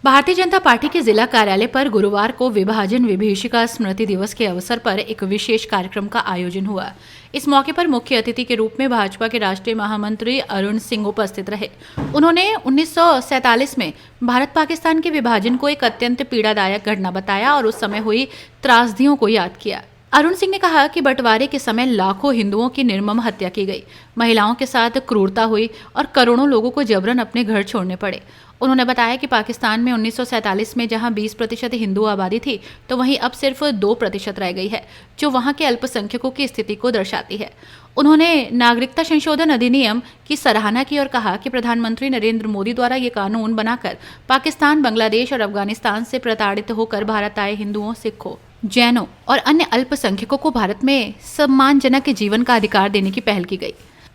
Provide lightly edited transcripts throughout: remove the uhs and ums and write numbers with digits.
Bharatiya Janata party के जिला कार्यालय पर गुरुवार को विभाजन विभीषिका स्मृति दिवस के अवसर पर एक विशेष कार्यक्रम का आयोजन हुआ। इस मौके पर मुख्य अतिथि के रूप में भाजपा के राष्ट्रीय महामंत्री अरुण सिंह उपस्थित रहे। उन्होंने 1947 में भारत पाकिस्तान के विभाजन को एक अत्यंत पीड़ादायक घटना बताया और उस समय हुई त्रासदियों को याद किया। अरुण सिंह ने कहा कि बंटवारे के समय लाखों हिंदुओं की निर्मम हत्या की गई, महिलाओं के साथ क्रूरता हुई और करोड़ों लोगों को जबरन अपने घर छोड़ने पड़े। उन्होंने बताया कि पाकिस्तान में 1947 में जहां 20% हिंदू आबादी थी, तो वहीं अब सिर्फ 2% रह गई है, जो वहां के अल्पसंख्यकों की स्थिति को दर्शाती है। उन्होंने नागरिकता संशोधन अधिनियम की सराहना की और कहा कि प्रधानमंत्री नरेंद्र मोदी द्वारा ये कानून बनाकर पाकिस्तान, बांग्लादेश और अफगानिस्तान से प्रताड़ित होकर भारत आए हिंदुओं, सिखों, जैनों और अन्य अल्पसंख्यकों को भारत में सम्मानजनक जीवन का अधिकार देने की पहल की गई।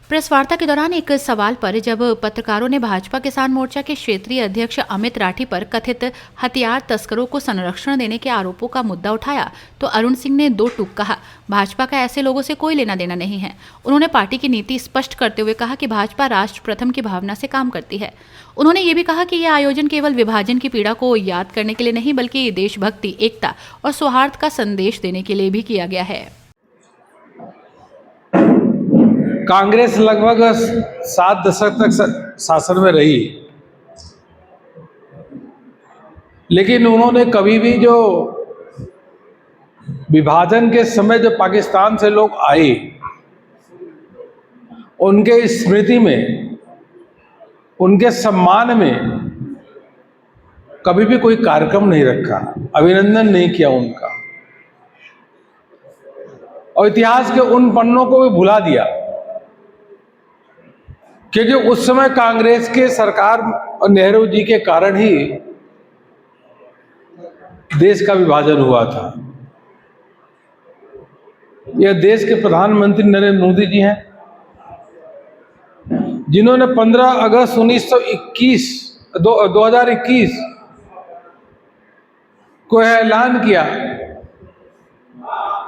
प्रेस वार्ता के दौरान एक सवाल पर जब पत्रकारों ने भाजपा किसान मोर्चा के क्षेत्रीय अध्यक्ष अमित राठी पर कथित हथियार तस्करों को संरक्षण देने के आरोपों का मुद्दा उठाया, तो अरुण सिंह ने दो टूक कहा, भाजपा का ऐसे लोगों से कोई लेना देना नहीं है। उन्होंने पार्टी की नीति स्पष्ट करते हुए कहा कि भाजपा राष्ट्र प्रथम की भावना से काम करती है। उन्होंने ये भी कहा कि यह आयोजन केवल विभाजन की पीड़ा को याद करने के लिए नहीं, बल्कि देशभक्ति, एकता और सौहार्द का संदेश देने के लिए भी किया गया है। कांग्रेस लगभग 7 दशक तक शासन में रही, लेकिन उन्होंने कभी भी जो विभाजन के समय जो पाकिस्तान से लोग आए, उनके स्मृति में, उनके सम्मान में कभी भी कोई कार्यक्रम नहीं रखा, अभिनंदन नहीं किया उनका, और इतिहास के उन पन्नों को भी भुला दिया। क्योंकि उस समय कांग्रेस के सरकार और नेहरू जी के कारण ही देश का विभाजन हुआ था। यह देश के प्रधानमंत्री नरेंद्र मोदी जी हैं, जिन्होंने 15 अगस्त 2021 को ऐलान किया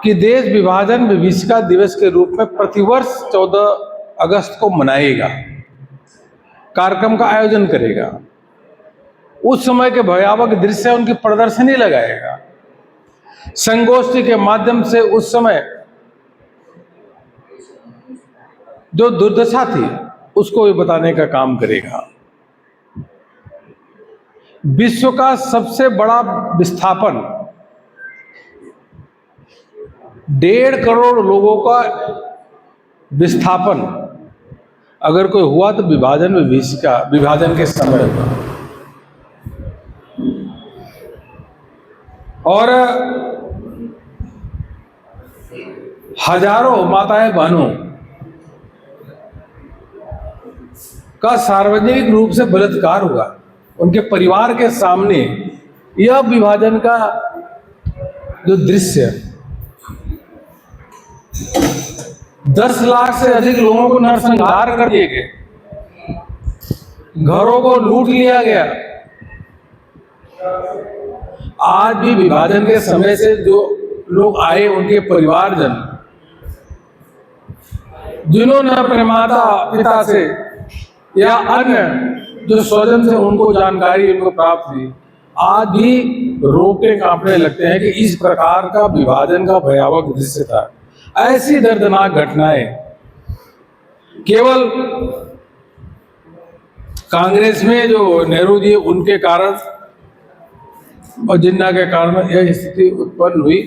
कि देश विभाजन विभीषिका दिवस के रूप में प्रतिवर्ष 14 अगस्त को मनाएगा, कार्यक्रम का आयोजन करेगा। उस समय के भयावह दृश्य उनकी प्रदर्शनी लगाएगा, संगोष्ठी के माध्यम से उस समय जो दुर्दशा थी उसको भी बताने का काम करेगा। विश्व का सबसे बड़ा विस्थापन 1.5 करोड़ लोगों का विस्थापन अगर कोई हुआ तो विभाजन के समय में। और हजारों माताएं बहनों का सार्वजनिक रूप से बलात्कार हुआ, उनके परिवार के सामने। यह विभाजन का जो दृश्य, 10 लाख से अधिक लोगों को नरसंहार कर दिए गए, घरों को लूट लिया गया। आज भी विभाजन के समय से जो लोग आए, उनके परिवारजन, जिन्होंने अपने माता पिता से या अन्य जो स्वजन से उनको जानकारी उनको प्राप्त हुई, आज भी रोके कांपने लगते हैं कि इस प्रकार का विभाजन का भयावह दृश्य था। ऐसी दर्दनाक घटनाएं केवल कांग्रेस में जो नेहरू जी उनके कारण और जिन्ना के कारण यह स्थिति उत्पन्न हुई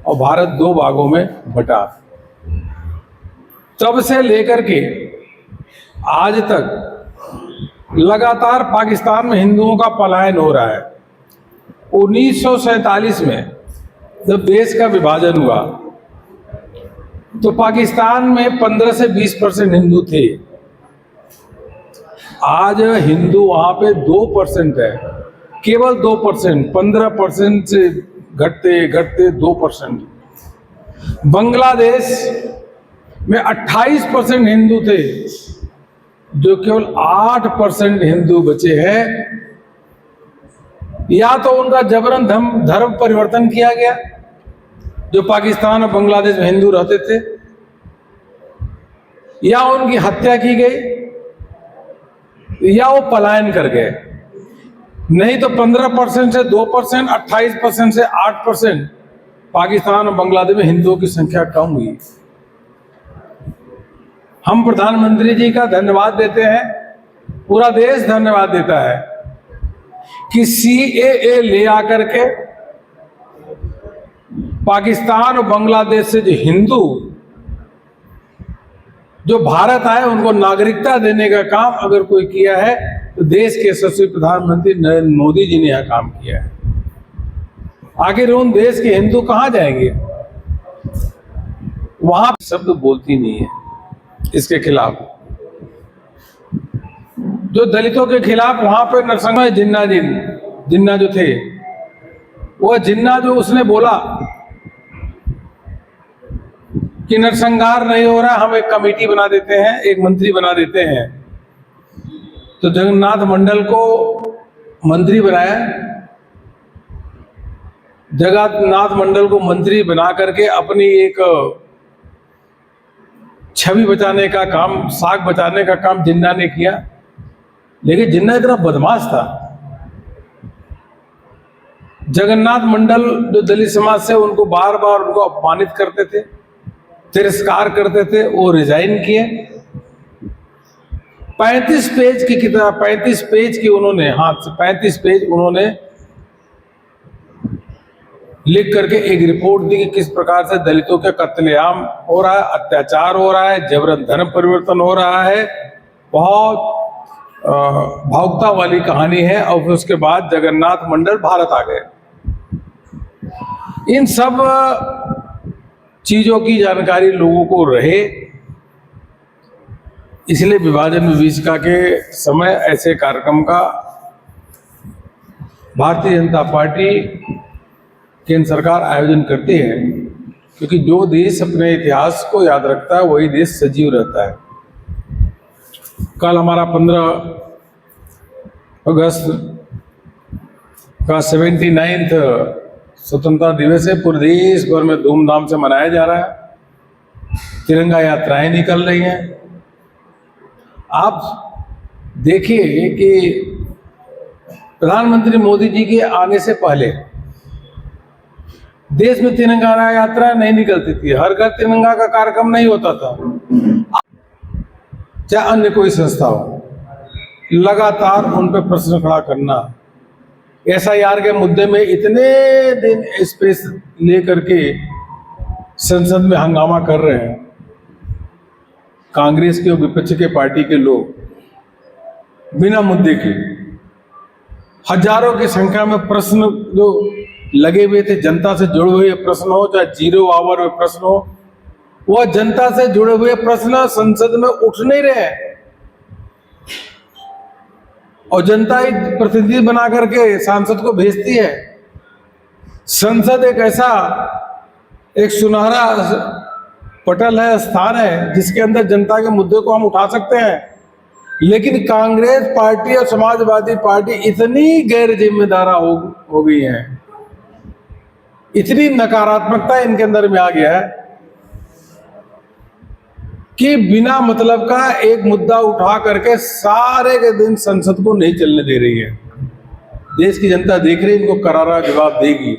और भारत 2 भागों में बटा। तब से लेकर के आज तक लगातार पाकिस्तान में हिंदुओं का पलायन हो रहा है। 1947 में जब देश का विभाजन हुआ तो पाकिस्तान में 15 से 20% हिंदू थे। आज हिंदू वहां पे 2% है, केवल 2%, 15% से घटते घटते 2%। बांग्लादेश में 28% हिंदू थे, जो केवल 8% हिंदू बचे हैं। या तो उनका जबरन धर्म परिवर्तन किया गया, जो पाकिस्तान और बांग्लादेश में हिंदू रहते थे, या उनकी हत्या की गई, या वो पलायन कर गए। नहीं तो 15% से 2%, 28% से 8% पाकिस्तान और बांग्लादेश में हिंदुओं की संख्या कम हुई। हम प्रधानमंत्री जी का धन्यवाद देते हैं, पूरा देश धन्यवाद देता है कि CAA ले आकर के पाकिस्तान और बांग्लादेश से जो हिंदू जो भारत आए उनको नागरिकता देने का काम अगर कोई किया है तो देश के यशस्वी प्रधानमंत्री नरेंद्र मोदी जी ने यह काम किया है। आखिर उन देश के हिंदू कहां जाएंगे? वहां शब्द बोलती नहीं है इसके खिलाफ। जो दलितों के खिलाफ वहां पे नरसंहार जिन्ना जो थे, वो जिन्ना जो उसने बोला कि नरसंहार नहीं हो रहा, हम एक कमेटी बना देते हैं, एक मंत्री बना देते हैं। तो जगन्नाथ मंडल को मंत्री बनाया। जगन्नाथ मंडल को मंत्री बना करके अपनी एक छवि बचाने का काम, साख बचाने का काम जिन्ना ने किया। लेकिन जिन्ना इतना बदमाश था, जगन्नाथ मंडल जो दलित समाज से उनको बार बार उनको अपमानित करते थे, तिरस्कार करते थे, वो रिजाइन किए। 35 पेज की किताब, 35 पेज की उन्होंने, हाथ से 35 पेज उन्होंने लिख करके एक रिपोर्ट दी कि किस प्रकार से दलितों के कत्लेआम हो रहा है, अत्याचार हो रहा है, जबरन धर्म परिवर्तन हो रहा है। बहुत भावुकता वाली कहानी है। और उसके बाद जगन्नाथ मंडल भारत आ गए। इन सब चीजों की जानकारी लोगों को रहे, इसलिए विभाजन विभीषिका के समय ऐसे कार्यक्रम का भारतीय जनता पार्टी, केंद्र सरकार आयोजन करती है। क्योंकि जो देश अपने इतिहास को याद रखता है वही देश सजीव रहता है। कल हमारा 15 अगस्त का 79वां स्वतंत्रता दिवस है। पूरे देश भर में धूमधाम से मनाया जा रहा है। तिरंगा यात्राएं निकल रही हैं। आप देखिए कि प्रधानमंत्री मोदी जी के आने से पहले देश में तिरंगा यात्रा नहीं निकलती थी। हर घर तिरंगा का कार्यक्रम नहीं होता था। चाहे अन्य कोई संस्था हो, लगातार उन पर प्रश्न खड़ा करना, SIR के मुद्दे में इतने दिन स्पेस लेकर के संसद में हंगामा कर रहे हैं कांग्रेस के और विपक्ष के पार्टी के लोग। बिना मुद्दे के हजारों की संख्या में प्रश्न जो लगे हुए थे, जनता से जुड़े हुए प्रश्न हो, चाहे 0 आवर में प्रश्न हो, वह जनता से जुड़े हुए प्रश्न संसद में उठ नहीं रहे। और जनता एक प्रतिनिधि बना करके सांसद को भेजती है। संसद एक ऐसा एक सुनहरा पटल है, स्थान है, जिसके अंदर जनता के मुद्दे को हम उठा सकते हैं। लेकिन कांग्रेस पार्टी और समाजवादी पार्टी इतनी गैर जिम्मेदार हो गई है, इतनी नकारात्मकता इनके अंदर में आ गया है कि बिना मतलब का एक मुद्दा उठा करके सारे के दिन संसद को नहीं चलने दे रही है। देश की जनता देख रही है, इनको करारा जवाब देगी।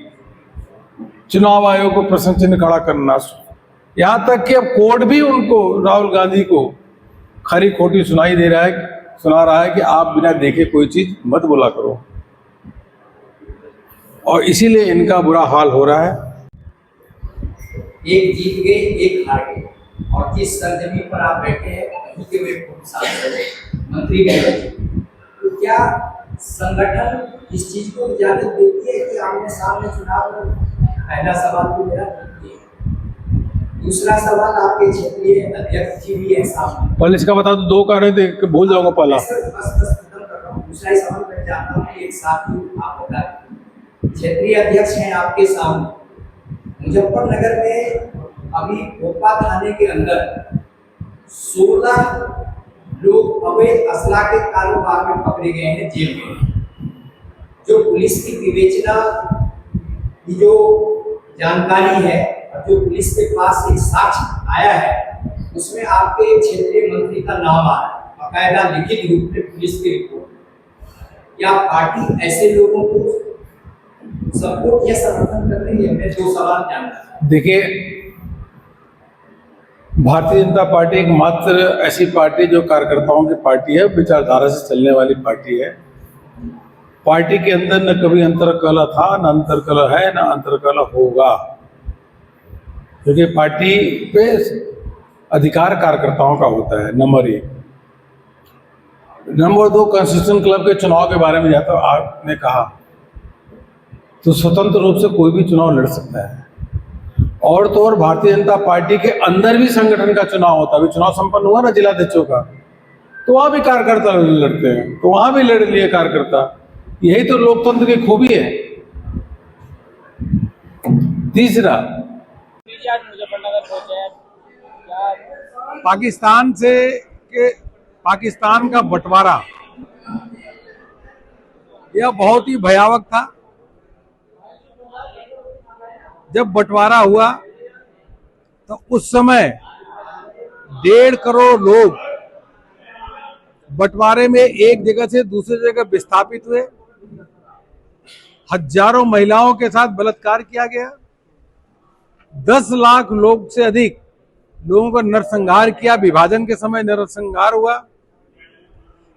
चुनाव आयोग को प्रश्न चिन्ह खड़ा करना, यहां तक कि अब कोर्ट भी उनको, राहुल गांधी को खरी खोटी सुना रहा है कि आप बिना देखे कोई चीज मत बोला करो। और इसीलिए इनका बुरा हाल हो रहा है। एक जीत गए, एक हार गए, और जिस सरजमी पर आप बैठे हैं उसके वे मंत्री गए। तो क्या संगठन इस चीज को इजाजत देती है कि आमने सामने चुनाव? पहला सवाल तो मेरा ये है। दूसरा सवाल आपके क्षेत्रीय अध्यक्ष जी भी है सामने। पहले इसका बता दो, 2 कारण थे, भूल जाऊंगा पहला। बस खत्म कर रहा हूँ। दूसरा सवाल मैं जानता हूँ, एक साथ ही आप बताएं। क्षेत्रीय अध्यक्ष हैं आपके सामने। मुजफ्फरनगर में अभी भोपा थाने के अंदर 16 लोग अवैध असला के कारोबार में पकड़े गए हैं जेल में। जो पुलिस की विवेचना की जो जानकारी है और जो पुलिस के पास एक साक्ष्य आया है, उसमें आपके क्षेत्रीय मंत्री का नाम आ रहा है, बाकायदा लिखित रूप में पुलिस की रिपोर्ट। या पार्टी ऐसे लोगों को सपोर्ट या समर्थन कर रही है? मैं दो सवाल जानना। देखिए, भारतीय जनता पार्टी एकमात्र ऐसी पार्टी जो कार्यकर्ताओं की पार्टी है, विचारधारा से चलने वाली पार्टी है। पार्टी के अंदर न कभी अंतरकलह था, न अंतरकलह है, न अंतरकलह होगा, क्योंकि पार्टी पे अधिकार कार्यकर्ताओं का होता है, नंबर 1। नंबर 2, कॉन्स्टिट्यूशन क्लब के चुनाव के बारे में जहाँ आपने कहा, तो स्वतंत्र रूप से कोई भी चुनाव लड़ सकता है। और तो और भारतीय जनता पार्टी के अंदर भी संगठन का चुनाव होता है। अभी चुनाव संपन्न हुआ ना जिलाध्यक्षों का, तो वहां भी कार्यकर्ता लड़ते हैं, तो वहां भी लड़ लिए कार्यकर्ता। यही तो लोकतंत्र की खूबी है। तीसरा, पाकिस्तान का बंटवारा यह बहुत ही भयावह था। जब बंटवारा हुआ तो उस समय 1.5 करोड़ लोग बंटवारे में एक जगह से दूसरी जगह विस्थापित हुए। हजारों महिलाओं के साथ बलात्कार किया गया। 10 लाख लोग से अधिक लोगों का नरसंहार किया। विभाजन के समय नरसंहार हुआ,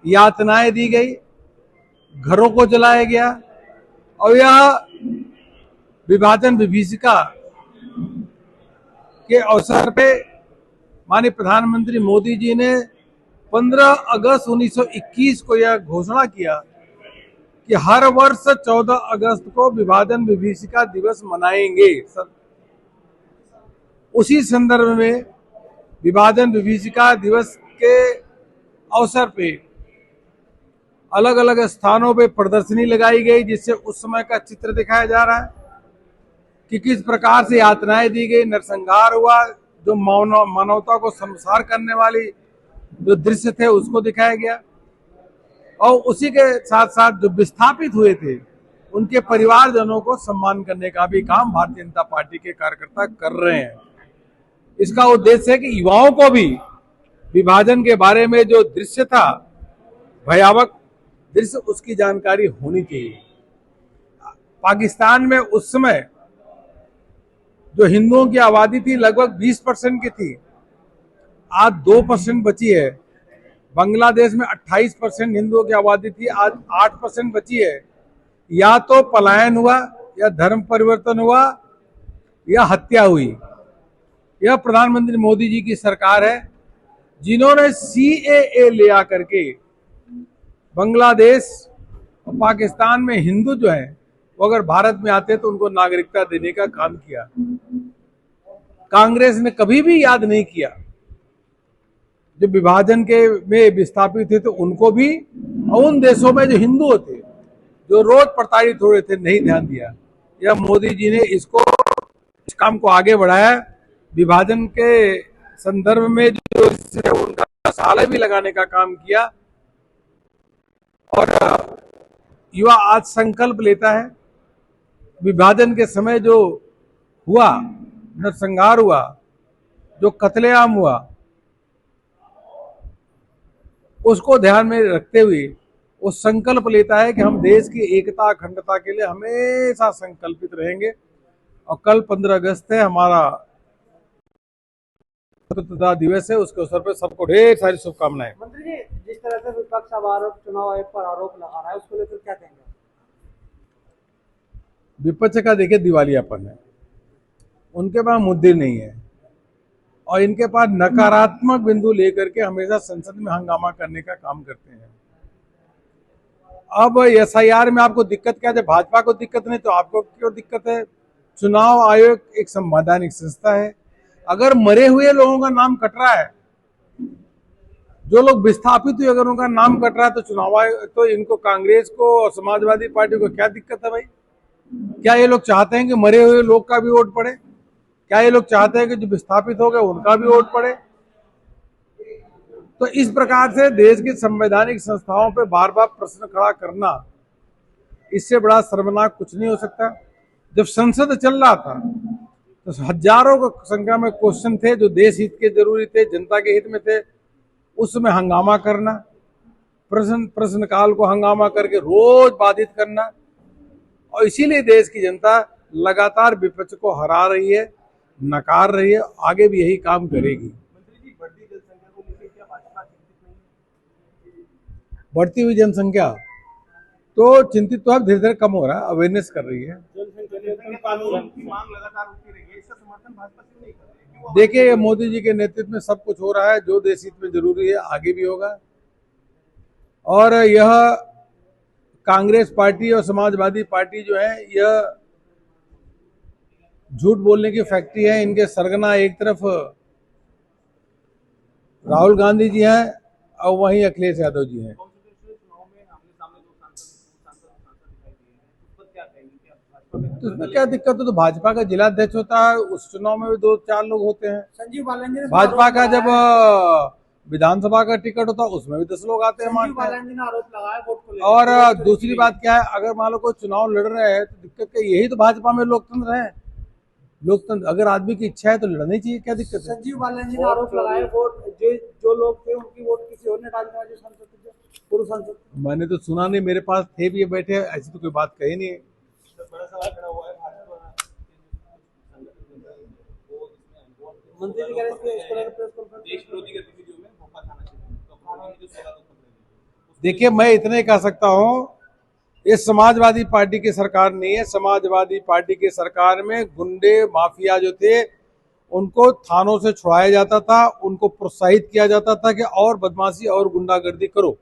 यातनाएं दी गई, घरों को जलाया गया। और यह विभाजन विभीषिका के अवसर पे माननीय प्रधानमंत्री मोदी जी ने 15 अगस्त 1921 को यह घोषणा किया कि हर वर्ष 14 अगस्त को विभाजन विभीषिका दिवस मनाएंगे। उसी संदर्भ में विभाजन विभीषिका दिवस के अवसर पे अलग अलग स्थानों पे प्रदर्शनी लगाई गई, जिससे उस समय का चित्र दिखाया जा रहा है कि किस प्रकार से यातनाएं दी गई, नरसंहार हुआ। जो मानवता को संसार करने वाली जो दृश्य थे उसको दिखाया गया। और उसी के साथ साथ जो विस्थापित हुए थे उनके परिवारजनों को सम्मान करने का भी काम भारतीय जनता पार्टी के कार्यकर्ता कर रहे हैं। इसका उद्देश्य है कि युवाओं को भी विभाजन के बारे में जो दृश्य था, भयावह दृश्य, उसकी जानकारी होनी चाहिए। पाकिस्तान में उस समय जो हिंदुओं की आबादी थी लगभग 20% की थी, आज 2% बची है। बांग्लादेश में 28% हिंदुओं की आबादी थी, आज 8% बची है। या तो पलायन हुआ, या धर्म परिवर्तन हुआ, या हत्या हुई। यह प्रधानमंत्री मोदी जी की सरकार है जिन्होंने CAA ले आकर के बांग्लादेश और पाकिस्तान में हिंदू जो है वो अगर भारत में आते तो उनको नागरिकता देने का काम किया। कांग्रेस ने कभी भी याद नहीं किया जो विभाजन के में विस्थापित थे तो उनको भी, और उन देशों में जो हिंदू होते जो रोज प्रताड़ित हो रहे थे, नहीं ध्यान दिया। यह मोदी जी ने इस काम को आगे बढ़ाया। विभाजन के संदर्भ में जो उनका मसाला भी लगाने का काम किया। और युवा आज संकल्प लेता है। विभाजन के समय जो हुआ, नरसंहार हुआ, जो कत्लेआम हुआ, उसको ध्यान में रखते हुए वो संकल्प लेता है कि हम देश की एकता अखंडता के लिए हमेशा संकल्पित रहेंगे। और कल 15 अगस्त है, हमारा स्वतंत्रता दिवस है। उसके अवसर पर सबको ढेर सारी शुभकामनाएं। मंत्री जी, जिस तरह से विपक्ष अब चुनाव आयोग पर आरोप लगा रहा है, उसको लेकर क्या कहेंगे? विपक्ष का देखिए दिवालियापन है, उनके पास मुद्दे नहीं है और इनके पास नकारात्मक बिंदु लेकर के हमेशा संसद में हंगामा करने का काम करते हैं। अब SIR में आपको दिक्कत क्या है? भाजपा को दिक्कत नहीं तो आपको क्यों दिक्कत है? चुनाव आयोग एक संवैधानिक संस्था है। अगर मरे हुए लोगों का नाम कट रहा है, जो लोग विस्थापित हुए अगर उनका नाम कट रहा है, तो चुनाव आयोग, तो इनको कांग्रेस को और समाजवादी पार्टी को क्या दिक्कत है भाई? क्या ये लोग चाहते हैं कि मरे हुए लोग का भी वोट पड़े? क्या ये लोग चाहते हैं कि जो विस्थापित हो गए उनका भी वोट पड़े? तो इस प्रकार से देश की संवैधानिक संस्थाओं पे बार बार प्रश्न खड़ा करना, इससे बड़ा शर्मनाक कुछ नहीं हो सकता। जब संसद चल रहा था तो हजारों की संख्या में क्वेश्चन थे जो देश हित के जरूरी थे, जनता के हित में थे, उसमें हंगामा करना, प्रश्नकाल को हंगामा करके रोज बाधित करना, और इसीलिए देश की जनता लगातार विपक्ष को हरा रही है, नकार रही है, आगे भी यही काम करेगी। बढ़ती हुई जनसंख्या तो चिंतित तो अब धीरे धीरे कम हो रहा है, अवेयरनेस कर रही है। देखिए, मोदी जी के नेतृत्व में सब कुछ हो रहा है, जो देश हित में जरूरी है आगे भी होगा। और यह कांग्रेस पार्टी और समाजवादी पार्टी जो है, यह झूठ बोलने की फैक्ट्री है। इनके सरगना एक तरफ राहुल गांधी जी हैं और वहीं अखिलेश यादव जी हैं। तो इसमें क्या दिक्कत है? तो भाजपा का जिला अध्यक्ष होता है, उस चुनाव में भी 2-4 लोग होते हैं। संजीव बालाजी ने भाजपा का जब विधानसभा का टिकट होता है उसमें भी 10 लोग आते हैं। संजीव बालाजी ने आरोप लगाया वोट को लेकर। और दूसरी बात क्या है, अगर मान लो कोई चुनाव लड़ रहे हैं तो दिक्कत क्या? यही तो भाजपा में लोकतंत्र है। लोकतंत्र, अगर आदमी की इच्छा है तो लड़नी चाहिए, क्या दिक्कत है? संजीव बालाजी ने आरोप लगाया वोट जो लोग थे उनकी वोट किसी और ने डालने, जो सांसद थे, पूर्व सांसद। मैंने तो सुना नहीं, मेरे पास थे भी ये बैठे, ऐसी तो कोई बात कही नहीं है। मंत्री जी कह रहे थे इस तरह की प्रेस कॉन्फ्रेंस। देखिए, मैं इतना ही कह सकता हूँ, ये समाजवादी पार्टी की सरकार नहीं है। समाजवादी पार्टी की सरकार में गुंडे माफिया जो थे उनको थानों से छुड़ाया जाता था, उनको प्रोत्साहित किया जाता था कि और बदमाशी और गुंडागर्दी करो।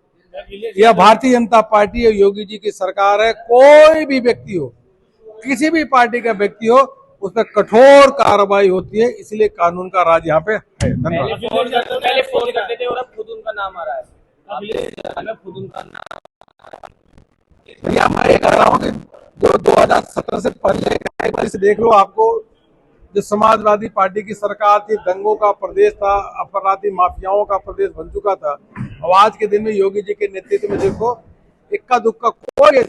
यह भारतीय जनता पार्टी और योगी जी की सरकार है। कोई भी व्यक्ति हो, किसी भी पार्टी का व्यक्ति हो, उस पर कठोर कार्रवाई होती है। इसलिए कानून का राज यहाँ पे है। धन्यवाद। पहले फोन करते थे और अब खुद उनका नाम आ रहा है। खुद उनका नाम भैया, मैं ये कह रहा हूँ कि 2017 से पहले एक बार इसे देख लो। आपको जो समाजवादी पार्टी की सरकार थी, दंगों का प्रदेश था, अपराधी माफियाओं का प्रदेश बन चुका था। और आज के दिन में योगी जी के नेतृत्व में देखो, इक्का दुक्का कोई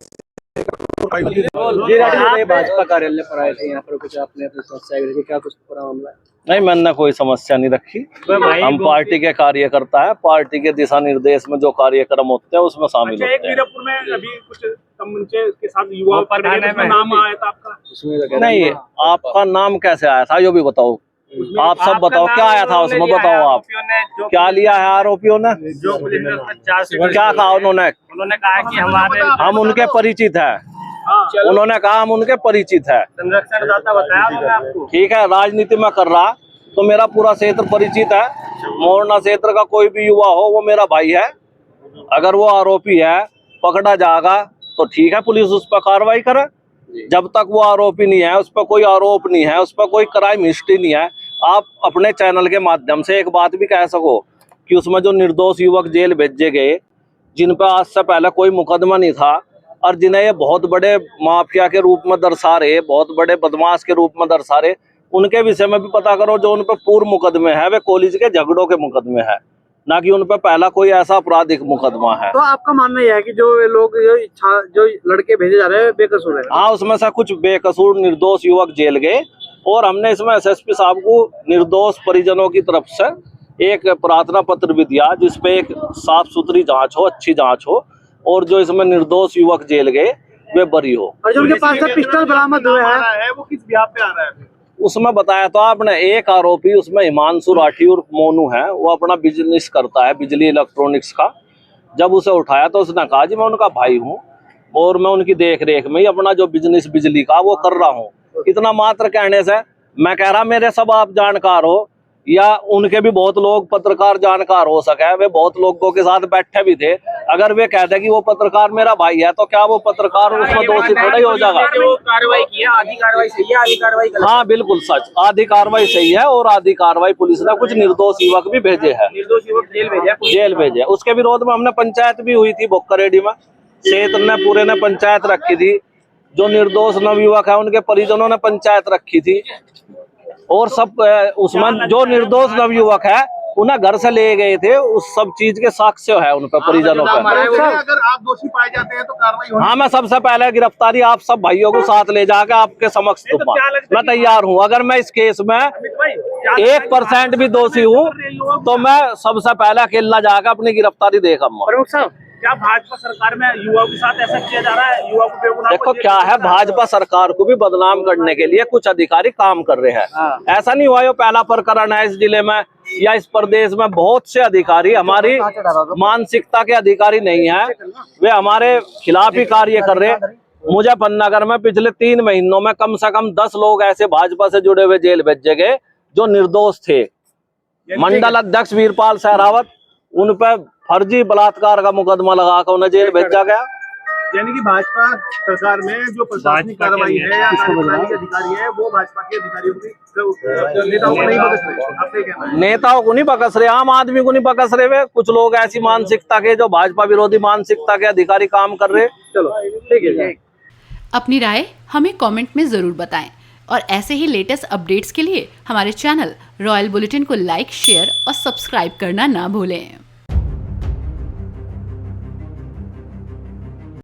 भाजपा कार्यालय पर आए थे, यहाँ पर कुछ आपने अपनी समस्या रखी, क्या कुछ पूरा मामला है? नहीं, मैंने कोई समस्या नहीं रखी। हम पार्टी के कार्यकर्ता है, पार्टी के दिशा निर्देश में जो कार्यक्रम होते हैं उसमें शामिल होते हैं। मीरापुर में अभी कुछ के साथ युवा नाम आया था आपका? नहीं, आपका नाम कैसे आया था यो भी बताओ। आप सब बताओ, क्या आया था उसमें, बताओ आप क्या लिया है आरोपियों ने, क्या कहा उन्होंने? उन्होंने कहा कि हमारे हम उनके परिचित है। उन्होंने कहा हम उनके परिचित है। संरक्षण दाता बताया आपको। ठीक है, राजनीति में कर रहा तो मेरा पूरा क्षेत्र परिचित है। मोरना क्षेत्र का कोई भी युवा हो वो मेरा भाई है। अगर वो आरोपी है, पकड़ा जाएगा तो ठीक है, पुलिस उस पर कार्रवाई करे। जब तक वो आरोपी नहीं है, उस पर कोई आरोप नहीं है, उस पर कोई क्राइम हिस्ट्री नहीं है, आप अपने चैनल के माध्यम से एक बात भी कह सको कि उसमें जो निर्दोष युवक जेल भेजे गए, जिन पर आज से पहले कोई मुकदमा नहीं था और जिन्हें ये बहुत बड़े माफिया के रूप में दर्शा रहे, बहुत बड़े बदमाश के रूप में दर्शा रहे, उनके विषय में भी पता करो। जो उन पर पूर्व मुकदमे है वे कॉलेज के झगड़ों के मुकदमे है, ना कि उन पर पहला कोई ऐसा आपराधिक मुकदमा है। तो आपका मानना यह है कि जो लोग जो लड़के भेजे जा रहे हैं बेकसूर है? हाँ, उसमें से कुछ बेकसूर निर्दोष युवक जेल गए और हमने इसमें एसएसपी साहब को निर्दोष परिजनों की तरफ से एक प्रार्थना पत्र भी दिया, जिसपे एक साफ सुथरी जांच हो, अच्छी जांच हो और जो इसमें निर्दोष युवक जेल गए वे बरी हो। और जो उनके पास से पिस्टल बरामद हुए हैं वो किस ब्याह पे आ रहा है? उसमें बताया तो आपने, एक आरोपी उसमें हिमांशु राठी और मोनू है, वो अपना बिजनेस करता है बिजली इलेक्ट्रॉनिक्स का। जब उसे उठाया तो उसने कहा जी मैं उनका भाई हूँ और मैं उनकी देख रेख में ही अपना जो बिजनेस बिजली का वो कर रहा हूँ। इतना मात्र कहने से मैं कह रहा मेरे सब आप जानकार हो या उनके भी बहुत लोग पत्रकार जानकार हो सके, वे बहुत लोगों के साथ बैठे भी थे। अगर वे कहते कि वो पत्रकार मेरा भाई है तो क्या वो पत्रकार उसमें दोषी थोड़ा ही हो जाएगा? जो कार्रवाई की है, आधी कार्रवाई सही है, आधी कार्रवाई गलत है। हाँ बिल्कुल सच, आधी कार्रवाई सही है और आधी कार्रवाई पुलिस ने कुछ निर्दोष युवक भी भेजे हैं, निर्दोष युवक जेल भेजे। उसके विरोध में हमने पंचायत भी हुई थी बोक्करेडी में, क्षेत्र ने पूरे ने पंचायत रखी थी। जो निर्दोष नवयुवक है उनके परिजनों ने पंचायत रखी थी और सब उसमें जो निर्दोष नवयुवक है उन्हें घर से ले गए थे, उस सब चीज के साक्ष्य है उन पर परिजनों पर। अगर आप दोषी पाए जाते हैं तो कार्रवाई होगी। हाँ, मैं सबसे पहले गिरफ्तारी आप सब भाइयों को साथ ले जाकर आपके समक्ष दूंगा। मैं तैयार हूँ, अगर मैं इस केस में 1% भी दोषी हूँ तो मैं सबसे पहले अकेला जाकर अपनी गिरफ्तारी देगा। प्रमुख साहब, क्या भाजपा सरकार में युवाओं के साथ ऐसा किया जा रहा है? युवा को बेगुनाह को देखो जेल क्या में है, डाला जा रहा भाजपा सरकार को भी बदनाम करने के लिए कुछ अधिकारी काम कर रहे हैं। ऐसा नहीं हुआ ये पहला प्रकरण है इस जिले में या इस प्रदेश में। बहुत से अधिकारी हमारी मानसिकता के अधिकारी नहीं है, वे हमारे खिलाफ ही कार्य कर रहे हैं। मुजफ्फरनगर में पिछले 3 महीनों में कम से कम 10 लोग ऐसे भाजपा से जुड़े हुए जेल भेजे गए जो निर्दोष थे। मंडल अध्यक्ष वीरपाल सहरावत, उन पर फर्जी बलात्कार का मुकदमा लगाकर उन्हें जेल भेजा गया। यानी कि भाजपा सरकार में जो प्रशासनिक कार्रवाई है या कार्यपालिका के अधिकारी है वो भाजपा के अधिकारियों की नेताओं को नहीं बकस रहे। आप ये कहना है? नेताओं को नहीं बकस रहे, आम आदमी को नहीं बकस रहे। वे कुछ लोग ऐसी मानसिकता के, जो भाजपा विरोधी मानसिकता के अधिकारी काम कर रहे। चलो ठीक है। अपनी राय हमें कमेंट में ज़रूर बताएं और ऐसे ही लेटेस्ट अपडेट्स के लिए हमारे चैनल रॉयल बुलेटिन को लाइक, शेयर और सब्सक्राइब करना ना भूलें।